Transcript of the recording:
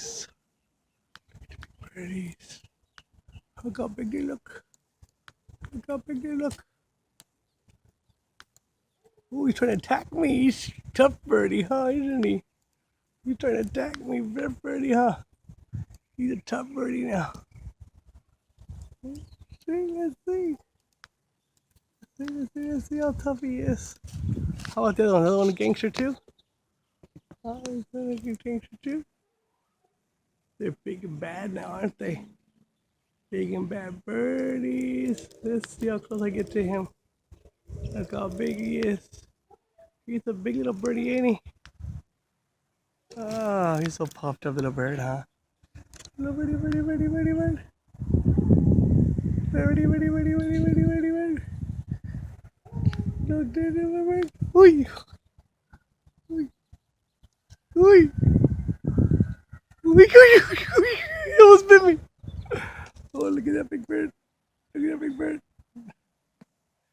birdies. Birdies. Look how big they look. Look how big they look. Oh, he's trying to attack me. He's tough birdie, huh, isn't he? He's trying to attack me, birdie, huh? He's a tough birdie now. Let's see. Let's see how tough he is. How about the other one? Another one a gangster too? Oh, he's a gangster too? They're big and bad now, aren't they? Big and bad birdies. Let's see how close I get to him. Look how big he is. He's a big little birdie, ain't he? Oh, he's so puffed up little bird, huh? Little birdie, birdie, birdie, birdie, bird. Birdie, birdie, birdie, birdie, birdie, birdie, bird. Look, there's a bird. Oi! Oi! Oi! Oi! He almost bit me. Oh, look at that big bird. Look at that big bird.